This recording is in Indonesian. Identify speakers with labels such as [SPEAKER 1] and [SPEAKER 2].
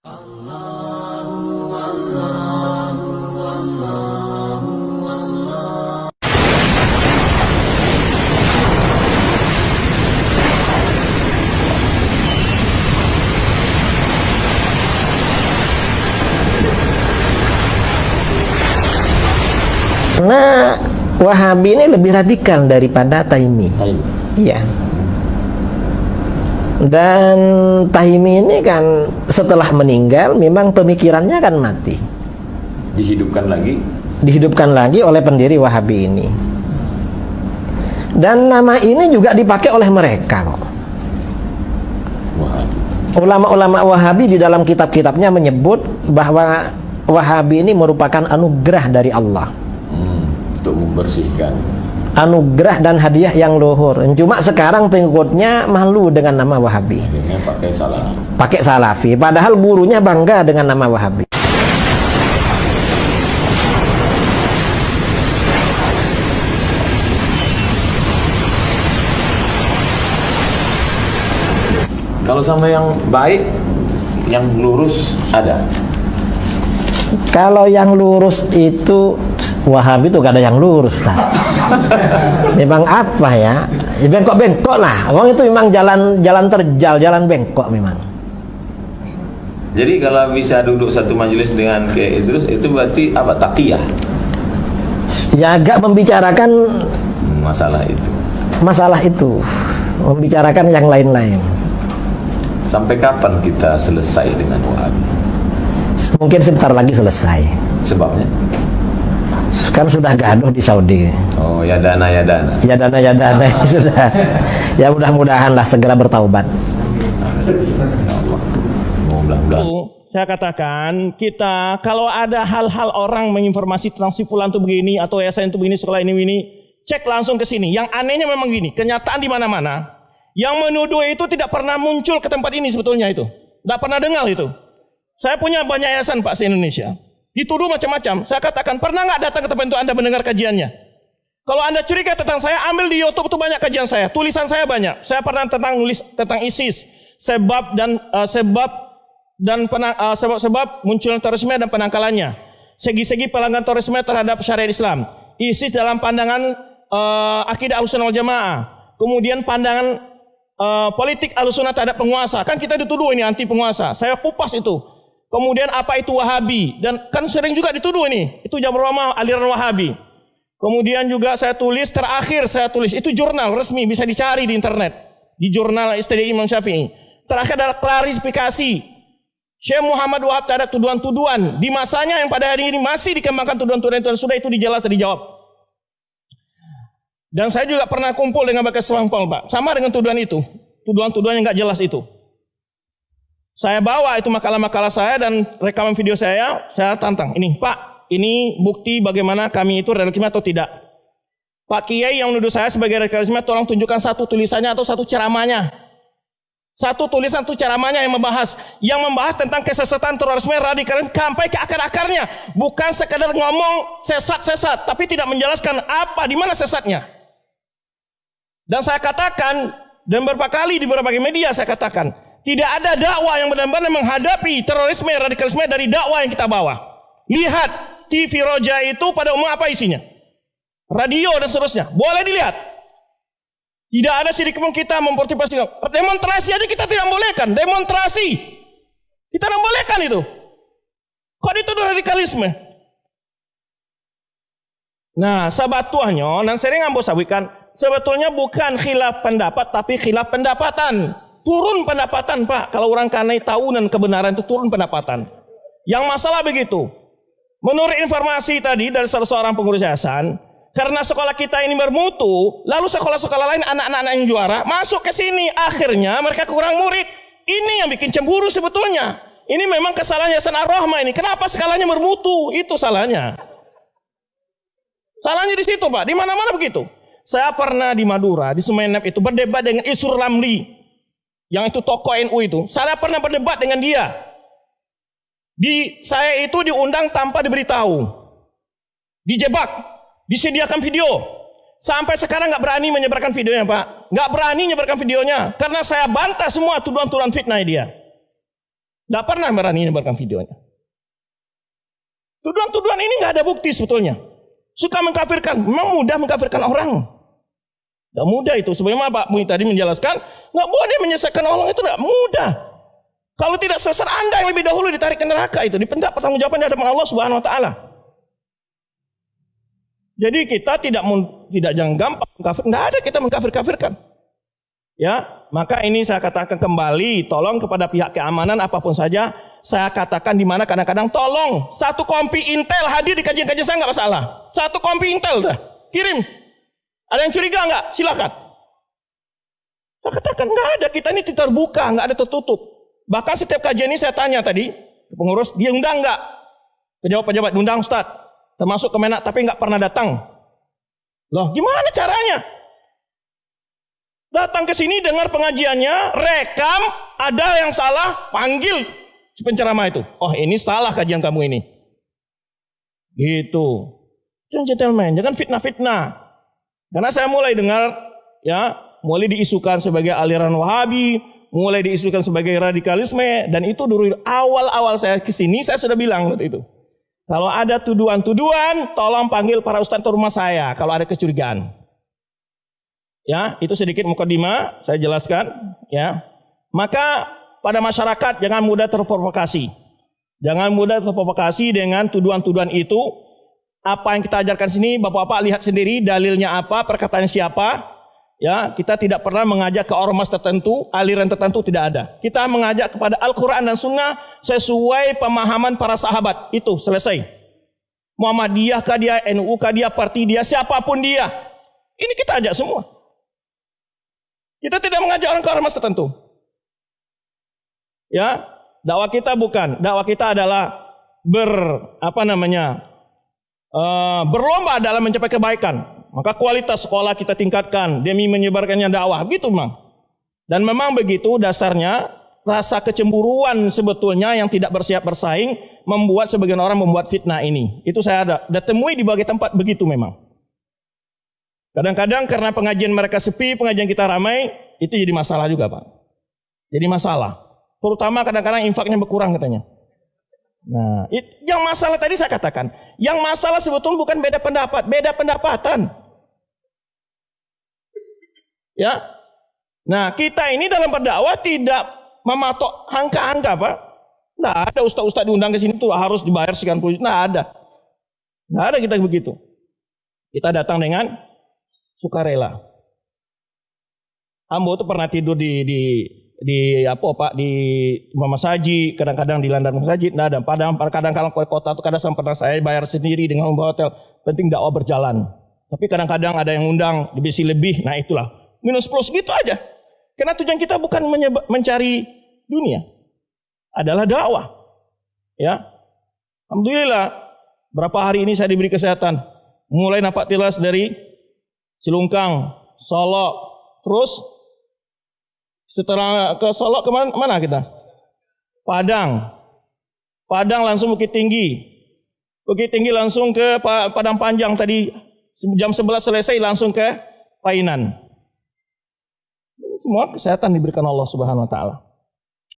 [SPEAKER 1] Karena Wahabi ini lebih radikal daripada Taimi. Iya. Dan Taimi ini kan setelah meninggal memang pemikirannya kan mati. Dihidupkan lagi oleh pendiri Wahabi ini. Dan nama ini juga dipakai oleh mereka kok. Ulama-ulama Wahabi di dalam kitab-kitabnya menyebut bahwa Wahabi ini merupakan anugerah dari Allah.
[SPEAKER 2] Untuk membersihkan,
[SPEAKER 1] anugerah dan hadiah yang luhur. Cuma sekarang pengikutnya malu dengan nama Wahabi.
[SPEAKER 2] akhirnya
[SPEAKER 1] Pakai Salafi. Padahal gurunya bangga dengan nama Wahabi.
[SPEAKER 2] Kalau sama yang baik, yang lurus ada.
[SPEAKER 1] Kalau yang lurus itu Wahabi itu gak ada yang lurus lah. Memang apa ya? Bengkok-bengkok lah. Orang itu memang jalan terjal, jalan bengkok memang.
[SPEAKER 2] Jadi kalau bisa duduk satu majelis dengan Kiai Idrus itu berarti apa? Taqiyah.
[SPEAKER 1] Ya agak membicarakan masalah itu, membicarakan yang lain-lain.
[SPEAKER 2] Sampai kapan kita selesai dengan Wahabi?
[SPEAKER 1] Mungkin sebentar lagi selesai.
[SPEAKER 2] Sebabnya?
[SPEAKER 1] Kan sudah gaduh di Saudi.
[SPEAKER 2] Oh, ya dana.
[SPEAKER 1] Sudah. Ya mudah-mudahan lah segera bertaubat.
[SPEAKER 3] Saya katakan kita kalau ada hal-hal orang menginformasi tentang si fulan itu begini atau yayasan itu begini, sekolah ini, cek langsung ke sini. Yang anehnya memang gini, kenyataan di mana-mana. Yang menuduh itu tidak pernah muncul ke tempat ini sebetulnya itu. Tidak pernah dengar itu. Saya punya banyak yayasan Pak se-Indonesia. Dituduh macam-macam. Saya katakan, pernah nggak datang ke tempat itu Anda mendengar kajiannya? Kalau Anda curiga tentang saya, ambil di YouTube itu banyak kajian saya. Tulisan saya banyak. Saya pernah nulis tentang ISIS, sebab munculnya terorisme dan penangkalannya. Segi-segi pelanggaran terorisme terhadap syariat Islam. ISIS dalam pandangan akidah Ahlussunnah wal Jamaah. Kemudian pandangan politik Ahlussunnah terhadap penguasa. Kan kita dituduh ini anti penguasa. Saya kupas itu. Kemudian apa itu Wahabi? Dan kan sering juga dituduh ini. Itu Jabr Rahmah aliran Wahabi. Kemudian juga terakhir saya tulis. Itu jurnal resmi, bisa dicari di internet. Di jurnal Istidlal Imam Syafi'i. Terakhir adalah klarifikasi Syekh Muhammad Wahab terhadap tuduhan-tuduhan. Di masanya yang pada hari ini masih dikembangkan tuduhan-tuduhan itu. Sudah itu dijelas dan dijawab. Dan saya juga pernah kumpul dengan Bakas Selampol, Pak. Sama dengan tuduhan itu. Tuduhan-tuduhan yang gak jelas itu. Saya bawa itu makalah-makalah saya dan rekaman video saya tantang. Ini Pak, ini bukti bagaimana kami itu radikalisme atau tidak. Pak Kiai yang menuduh saya sebagai radikalisme, tolong tunjukkan satu tulisannya atau satu ceramahnya. Satu tulisan itu ceramahnya yang membahas tentang kesesatan terorisme radikalisme sampai ke akar-akarnya. Bukan sekadar ngomong sesat-sesat, tapi tidak menjelaskan apa, di mana sesatnya. Dan saya katakan, dan beberapa kali di berbagai media saya katakan, tidak ada dakwah yang benar-benar menghadapi terorisme, radikalisme dari dakwah yang kita bawa. Lihat, TV Roja itu pada umum apa isinya? Radio dan seterusnya. Boleh dilihat. Tidak ada sidik pun kita mempertimbangkan. Demonstrasi aja kita tidak bolehkan. Demonstrasi. Kita tidak bolehkan itu. Kok itu radikalisme? Nah, sabatuahnya, dan sering ambo sawikan, sebetulnya bukan khilaf pendapat, tapi khilaf pendapatan. Turun pendapatan, Pak. Kalau orang kanai tahunan kebenaran itu turun pendapatan. Yang masalah begitu. Menurut informasi tadi dari salah seorang pengurus yayasan, karena sekolah kita ini bermutu, lalu sekolah-sekolah lain anak-anak yang juara masuk ke sini. Akhirnya mereka kurang murid. Ini yang bikin cemburu sebetulnya. Ini memang kesalahan Yayasan Ar-Rahmah ini. Kenapa skalanya bermutu? Itu salahnya. Salahnya di situ, Pak. Di mana-mana begitu. Saya pernah di Madura, di Sumeneb itu berdebat dengan Isur Lamli. Yang itu tokoh NU itu. Saya pernah berdebat dengan dia. Saya itu diundang tanpa diberitahu. Dijebak. Disediakan video. Sampai sekarang nggak berani menyebarkan videonya, Pak. Nggak berani menyebarkan videonya. Karena saya bantah semua tuduhan-tuduhan fitnah dia. Tidak pernah berani menyebarkan videonya. Tuduhan-tuduhan ini nggak ada bukti sebetulnya. Suka mengkafirkan, memang mudah mengkafirkan orang. Tidak mudah itu. Sebagaimana Pak Mui tadi menjelaskan, nggak boleh menyesatkan orang itu nggak mudah. Kalau tidak sesat Anda yang lebih dahulu ditarik ke neraka itu, dipentak pertanggungjawaban di hadapan Allah Subhanahu Wa Taala. Jadi kita tidak jangan gampang mengkafir. Nggak ada kita mengkafir-kafirkan. Ya, maka ini saya katakan kembali, tolong kepada pihak keamanan apapun saja, saya katakan di mana kadang-kadang tolong satu kompi Intel hadir di kajian-kajian saya nggak masalah. Satu kompi Intel dah, kirim. Ada yang curiga nggak? Silakan. Saya katakan nggak ada, kita ini terbuka, nggak ada tertutup. Bahkan setiap kajian ini saya tanya tadi ke pengurus, dia undang nggak? Pejabat-pejabat diundang Ustaz, termasuk Kemenak, tapi nggak pernah datang. Loh, gimana caranya? Datang ke sini dengar pengajiannya, rekam, ada yang salah, panggil si penceramah itu. Oh, ini salah kajian kamu ini. Gitu. Jangan gentleman, jangan fitnah-fitnah. Karena saya mulai dengar, ya, mulai diisukan sebagai aliran Wahabi, mulai diisukan sebagai radikalisme, dan itu dulu awal-awal saya ke sini saya sudah bilang waktu itu. Kalau ada tuduhan-tuduhan, tolong panggil para ustaz ke rumah saya kalau ada kecurigaan. Ya, itu sedikit mukadimah saya jelaskan, ya. Maka pada masyarakat jangan mudah terprovokasi. Jangan mudah terprovokasi dengan tuduhan-tuduhan itu. Apa yang kita ajarkan sini, Bapak-bapak lihat sendiri dalilnya apa, perkataan siapa. Ya, kita tidak pernah mengajak ke ormas tertentu, aliran tertentu, tidak ada. Kita mengajak kepada Al-Qur'an dan Sunnah sesuai pemahaman para sahabat. Itu selesai. Muhammadiyah kah dia, NU kah dia, parti dia, siapapun dia. Ini kita ajak semua. Kita tidak mengajak orang ke ormas tertentu. Ya, dakwah kita bukan. Dakwah kita adalah berlomba dalam mencapai kebaikan. Maka kualitas sekolah kita tingkatkan demi menyebarkannya dakwah. Begitu memang. Dan memang begitu dasarnya rasa kecemburuan sebetulnya yang tidak bersiap bersaing membuat sebagian orang membuat fitnah ini. Itu saya ada temui di berbagai tempat begitu memang. Kadang-kadang karena pengajian mereka sepi, pengajian kita ramai, itu jadi masalah juga, Pak. Jadi masalah. Terutama kadang-kadang infaknya berkurang katanya. Nah, yang masalah tadi saya katakan, yang masalah sebetulnya bukan beda pendapat, beda pendapatan. Ya. Nah, kita ini dalam berdakwah tidak mematok angka-angka, Pak. Nggak ada ustaz-ustaz diundang ke sini tuh harus dibayar sekian puluh juta. Nggak ada. Nggak ada kita begitu. Kita datang dengan sukarela. Ambo tuh pernah tidur di rumah saji, kadang-kadang di landasan masjid, nggak ada. Padahal kadang-kadang ke kota tuh kadang pernah saya bayar sendiri dengan membawa hotel. Penting dakwah berjalan. Tapi kadang-kadang ada yang undang dibisi lebih, nah itulah minus plus gitu aja. Karena tujuan kita bukan mencari dunia, adalah dakwah. Ya, alhamdulillah. Berapa hari ini saya diberi kesehatan, mulai nampak tilas dari Cilungkang, Solo, terus setelah ke Solo kemana kita? Padang langsung Bukit Tinggi langsung ke Padang Panjang tadi jam 11 selesai langsung ke Painan. Semua kesehatan diberikan Allah Subhanahu Wa Taala.